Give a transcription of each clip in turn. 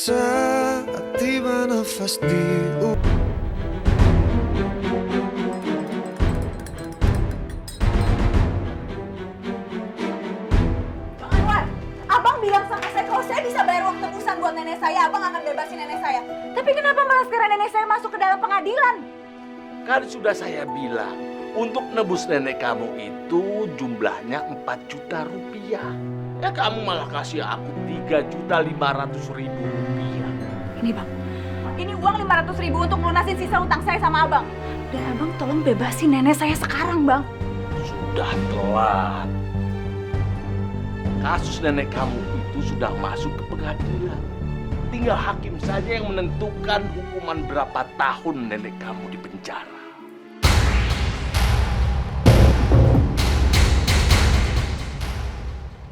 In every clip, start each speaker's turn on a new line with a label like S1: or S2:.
S1: saat tiba nafas di
S2: Bang Anwar, abang bilang sama saya kalau saya bisa bayar uang tebusan buat nenek saya, abang akan bebasin nenek saya. Tapi kenapa malah sekarang nenek saya masuk ke dalam pengadilan?
S3: Kan sudah saya bilang, untuk nebus nenek kamu itu jumlahnya 4 juta rupiah. Ya kamu malah kasih aku 3.500.000 rupiah.
S2: Ini bang, ini uang 500.000 untuk lunasin sisa utang saya sama abang. Dan abang tolong bebasin nenek saya sekarang bang.
S3: Sudah telat. Kasus nenek kamu itu sudah masuk ke pengadilan. Tinggal hakim saja yang menentukan hukuman berapa tahun nenek kamu di penjara.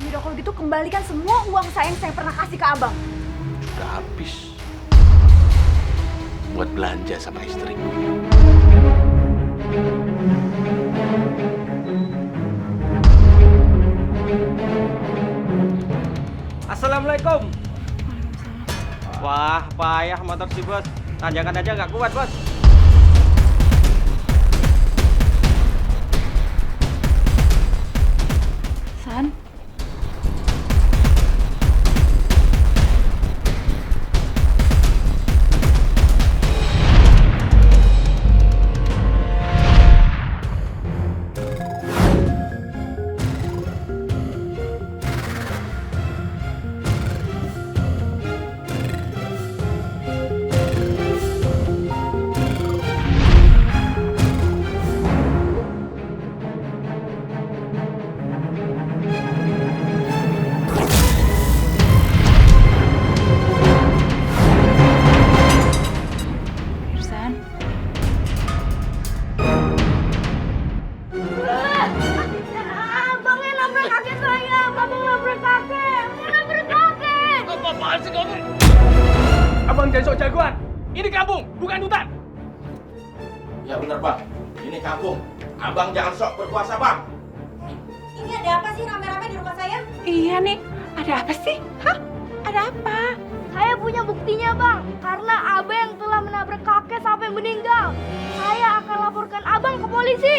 S2: Yaudah kalau gitu kembalikan semua uang saya yang saya pernah kasih ke abang.
S3: Sudah habis buat belanja sama istriku.
S4: Assalamualaikum. Wah, payah motor si bos. Tanjakan aja nggak kuat, bos.
S2: San? Irsan? Abang yang nabrak kakek saya! Abang nabrak kakek! Nabrak kakek!
S3: Apa-apaan sih kamu?
S4: Abang jangan sok jagoan. Ini kampung, bukan hutan.
S5: Ya benar bang, ini kampung. Abang jangan sok berkuasa bang.
S2: Ini ada apa sih rame-rame di rumah saya?
S6: Iya nih, ada apa sih? Hah? Ada apa?
S7: Saya punya buktinya bang, karena abang telah menabrak kakek sampai meninggal. Saya akan laporkan abang ke polisi.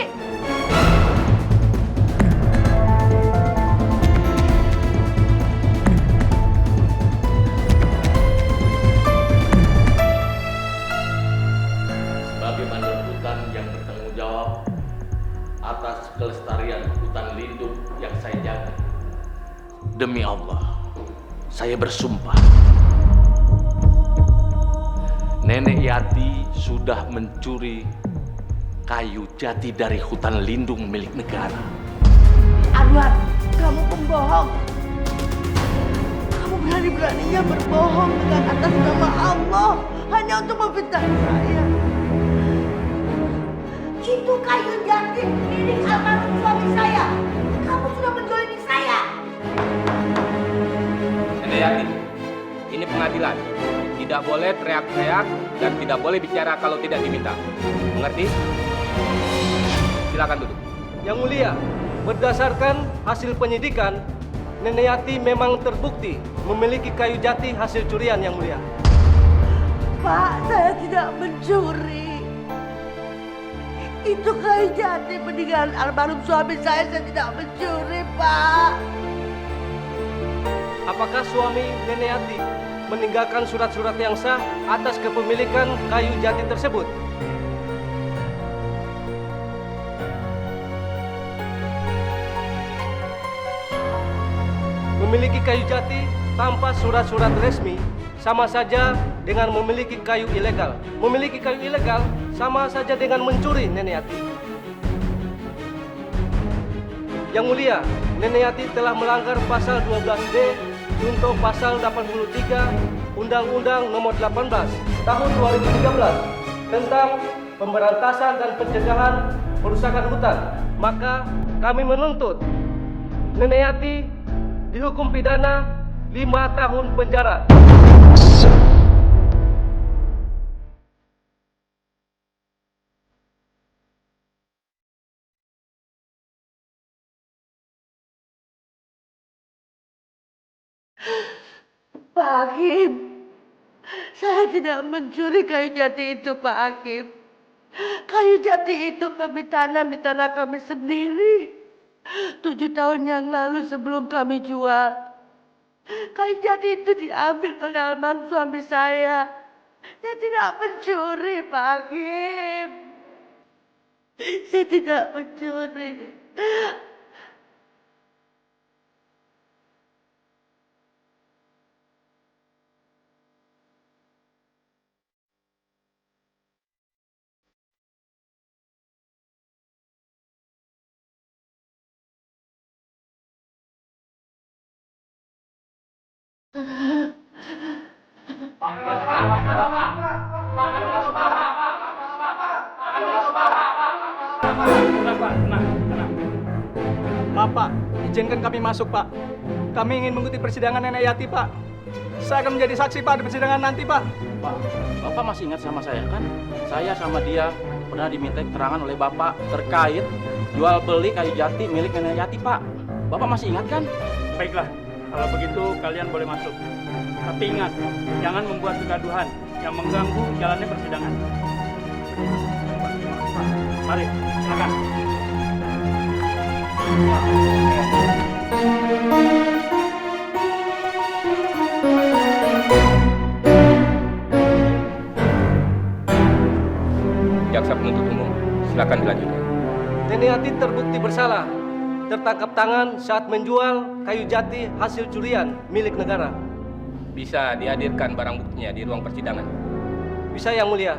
S3: Sebagai bandar hutan yang bertanggung jawab atas kelestarian hutan lindung yang saya jaga. Demi Allah, saya bersumpah. Nenek Yati sudah mencuri kayu jati dari hutan lindung milik negara.
S6: Anwar, kamu pembohong. Kamu berani-beraninya berbohong dengan atas nama Allah hanya untuk memfitnah saya. Itu kayu jati milik almarhum suami saya. Kamu sudah menjolimi saya.
S4: Nenek Yati, ini pengadilan. Tidak boleh teriak-teriak dan tidak boleh bicara kalau tidak diminta. Mengerti? Silakan duduk. Yang mulia, berdasarkan hasil penyidikan, Nenek Yati memang terbukti memiliki kayu jati hasil curian yang mulia.
S6: Pak, saya tidak mencuri. Itu kayu jati peninggalan almarhum suami saya tidak mencuri, Pak.
S4: Apakah suami Nenek Yati meninggalkan surat-surat yang sah atas kepemilikan kayu jati tersebut? Memiliki kayu jati tanpa surat-surat resmi sama saja dengan memiliki kayu ilegal. Memiliki kayu ilegal sama saja dengan mencuri, Nenek Yati. Yang mulia, Nenek Yati telah melanggar pasal 12D junto pasal 83 Undang-Undang Nomor 18 Tahun 2013 tentang pemberantasan dan pencegahan perusakan hutan. Maka kami menuntut Nenek Yati dihukum pidana 5 tahun penjara.
S6: Pak Hakim, Saya tidak mencuri kayu jati itu, Pak Hakim. Kayu jati itu kami tanam di tanah kami sendiri. 7 tahun yang lalu sebelum kami jual. Kayu jati itu diambil oleh almarhum suami saya. Saya tidak mencuri, Pak Hakim. Saya tidak mencuri.
S1: Bapak, izinkan kami masuk, Pak. Kami ingin mengikuti persidangan Nenek Yati, Pak. Saya akan menjadi saksi, Pak, di persidangan nanti, Pak.
S5: Pak, Bapak masih ingat sama saya kan? Saya sama dia pernah diminta keterangan oleh Bapak terkait jual beli kayu jati milik Nenek Yati, Pak. Bapak masih ingat kan?
S1: Baiklah, kalau begitu kalian boleh masuk. Tapi ingat, jangan membuat kegaduhan yang mengganggu jalannya persidangan. Mari, silakan.
S8: Jaksa penuntut umum, silakan dilanjutkan.
S4: Nenek Yati terbukti bersalah, tertangkap tangan saat menjual kayu jati hasil curian milik negara.
S8: Bisa dihadirkan barang buktinya di ruang persidangan.
S4: Bisa, Yang Mulia.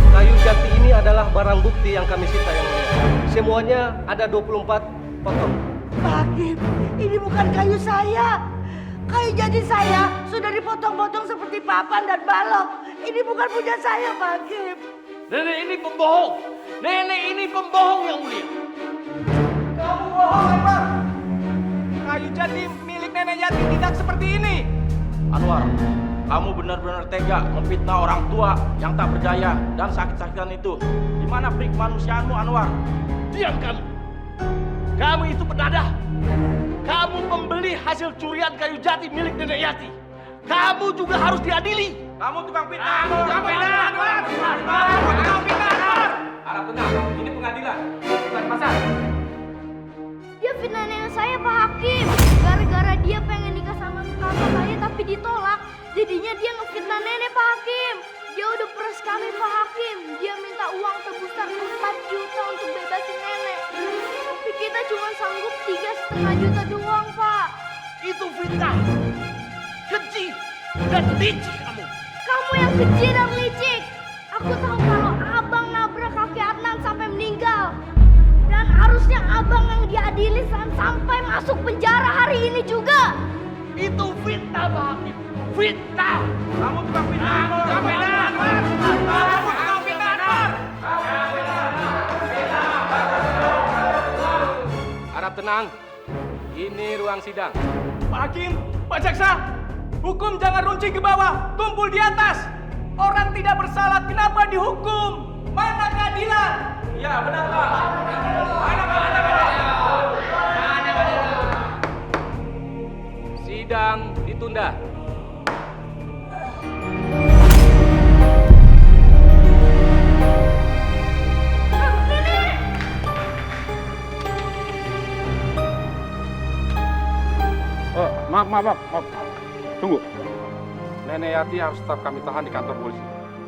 S4: Kayu jati ini adalah barang bukti yang kami sita, Yang Mulia. Semuanya ada 24 potong.
S6: Pak Hakim, ini bukan kayu saya. Kayu jati saya sudah dipotong-potong seperti papan dan balok. Ini bukan punya saya, Pak Hakim.
S3: Nenek ini pembohong. Nenek ini pembohong, Yang Mulia.
S1: Kamu bohong, Anwar. Kayu jati milik Nenek Yati tidak seperti ini.
S5: Anwar, kamu benar-benar tega memfitnah orang tua yang tak berdaya dan sakit-sakitan itu. Di mana prik manusiamu, Anwar?
S3: Diam kamu. Kamu itu penadah. Kamu pembeli hasil curian kayu jati milik Nenek Yati. Kamu juga harus diadili.
S5: Kamu tukang fitnah. Tukang fitnah, Anwar. Tukang fitnah, Anwar.
S8: Harap tenang, ini pengadilan, bukan pasar.
S7: Dia fitnah nenek saya, Pak Hakim. Gara-gara dia pengen nikah sama kakak saya tapi ditolak. Jadinya dia ngefitnah nenek, Pak Hakim. Dia udah peres kami, Pak Hakim. Dia minta uang tebusan 4 juta untuk bebasin nenek. Tapi kita cuma sanggup 3,5 juta doang, Pak.
S3: Itu fitnah. Keji dan licik kamu.
S7: Kamu yang keji dan licik. Aku tahu kalau abang nabrak kakek Adnan sampai meninggal. Dan harusnya abang yang diadili sampai masuk penjara hari ini juga.
S3: Itu fitnah, Pak Hakim. Fitnah.
S5: Kamu tukang fitnah. Tukang fitnah, Anwar. Tukang fitnah, Anwar.
S8: Harap tenang, ini ruang sidang.
S1: Pak Hakim, Pak Jaksa, hukum jangan runcing ke bawah, tumpul di atas. Orang tidak bersalah, kenapa dihukum? Mana keadilan?
S5: Ya, benar, Pak. Mana keadilan?
S8: Sidang ditunda.
S9: Maaf. Tunggu. Nenek Yati harus tetap kami tahan di kantor polisi.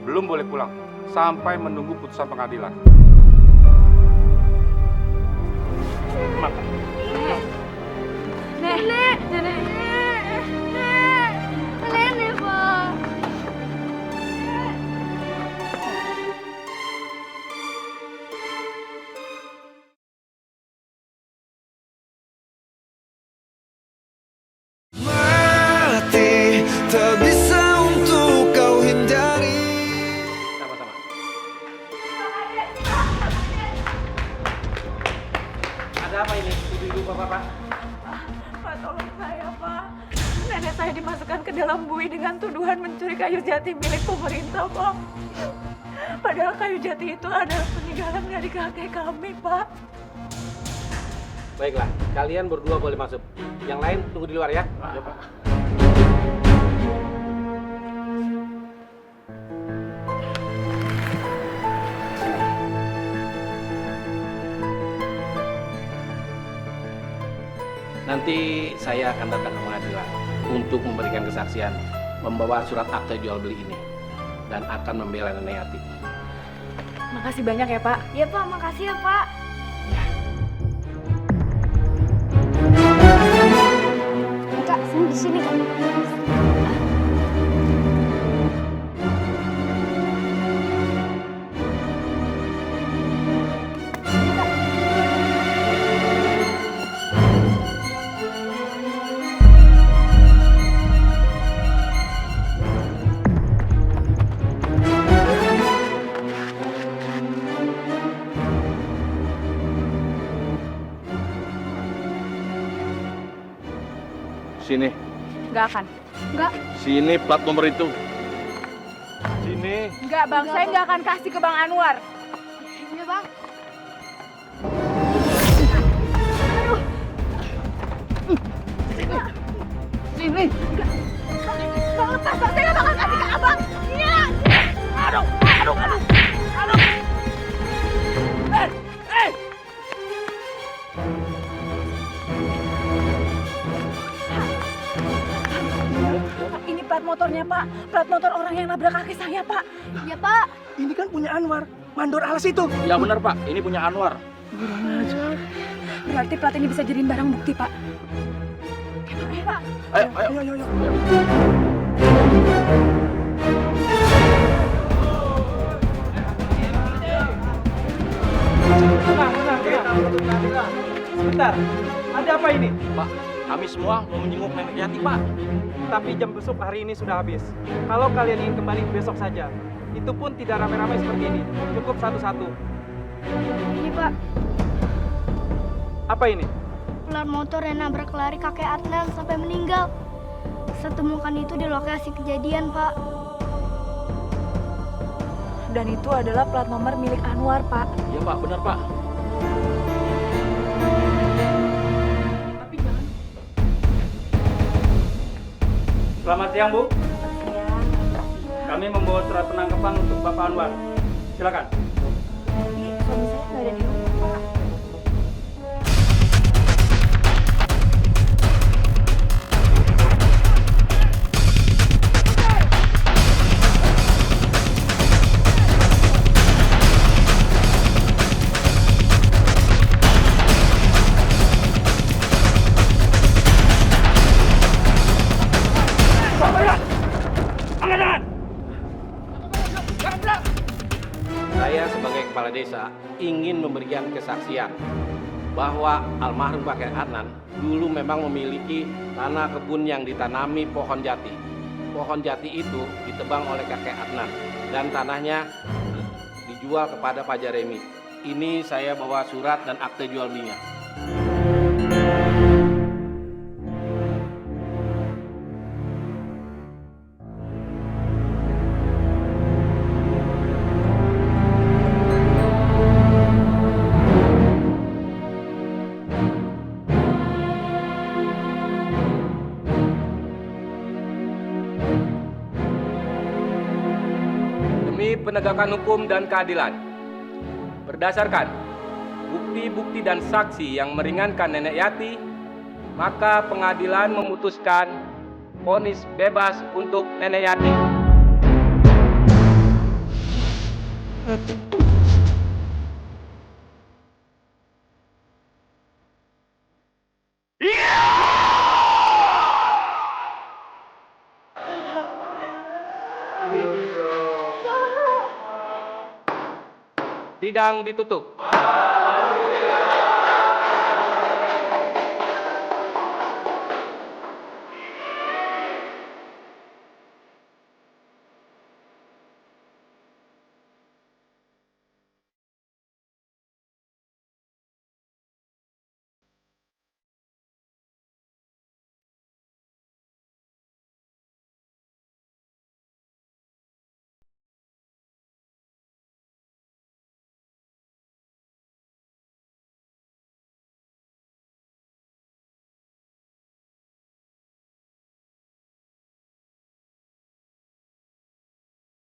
S9: Belum boleh pulang sampai menunggu putusan pengadilan.
S7: Nenek, Pak.
S10: Mati tak bisa untuk kau hindari.
S8: Sama-sama.
S4: Ada apa ini, ibu-ibu, bapak-bapak?
S2: Pak, tolong saya, Pak. Nenek saya dimasukkan ke dalam bui dengan tuduhan mencuri kayu jati milik pemerintah, Pak. Padahal kayu jati itu adalah peninggalan dari kakek kami, Pak.
S4: Baiklah, kalian berdua boleh masuk. Yang lain tunggu di luar ya.
S5: Ya, Pak.
S4: Nanti saya akan datang ke pengadilan untuk memberikan kesaksian, membawa surat akta jual beli ini, dan akan membela Nenek Yati.
S2: Makasih banyak ya, Pak.
S7: Ya Pak, makasih ya Pak. Kak, sini di sini Kak.
S3: Sini,
S2: Nggak akan.
S7: Enggak.
S3: sini plat nomor itu. Sini.
S2: Nggak, Bang. Saya nggak akan kasih ke Bang Anwar.
S7: Iya Bang.
S2: Sini. Bang, lepas, Bang. Saya nggak bakal kasih ke Abang. Iya. Aduh. Ini plat motornya, Pak. Plat motor orang yang nabrak kaki saya, Pak.
S7: Ya Pak.
S1: Ini kan punya Anwar, mandor alas itu.
S5: Ya benar Pak, ini punya Anwar.
S2: Berarti plat ini bisa jadiin barang bukti, Pak. Ayo, Pak.
S5: Ayo.
S1: Sebentar, ada apa ini?
S5: Pak, kami semua mau menjenguk Nenek Yati, Pak.
S1: Tapi jam besuk hari ini sudah habis. Kalau kalian ingin kembali besok saja, itu pun tidak ramai-ramai seperti ini. Cukup satu-satu.
S7: Ini Pak,
S1: Apa ini?
S7: plat motor yang nabrak lari kakek Adnan sampai meninggal. Saya temukan itu di lokasi kejadian, Pak.
S2: Dan itu adalah plat nomor milik Anwar, Pak.
S5: Iya Pak, benar Pak.
S1: Selamat siang, Bu. Kami membawa surat penangkapan untuk Bapak Anwar. Silakan.
S2: Suami saya nggak ada di rumah, Pak.
S4: Saya sebagai kepala desa ingin memberikan kesaksian bahwa almarhum kakek Adnan dulu memang memiliki tanah kebun yang ditanami pohon jati. Pohon jati itu ditebang oleh kakek Adnan dan tanahnya dijual kepada Pak Jaremi. Ini saya bawa surat dan akte jual belinya.
S8: Demi penegakan hukum dan keadilan, berdasarkan bukti-bukti dan saksi yang meringankan Nenek Yati, maka pengadilan memutuskan vonis bebas untuk Nenek Yati. Sidang ditutup.